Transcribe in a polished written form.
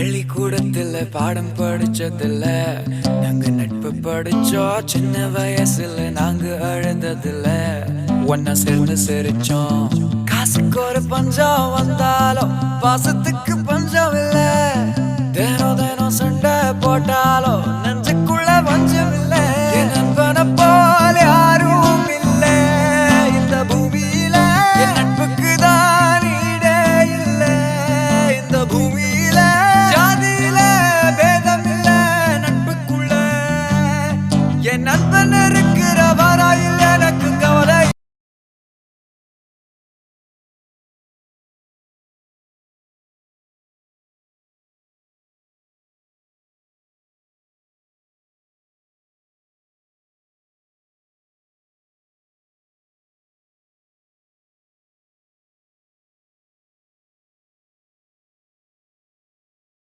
பள்ளிக்கூடத்துல பாடம் படிச்சதில்ல, நாங்க நட்பு படிச்சோம். சின்ன வயசுல நாங்க அழுததில்ல, ஒன்னா சேர்ந்து சிரிச்சோம். காசுக்கு ஒரு பஞ்சம் வந்தாலும் பாசத்துக்கு பஞ்சம் இல்ல. தினம் தினம் சண்டை போட்டாலும்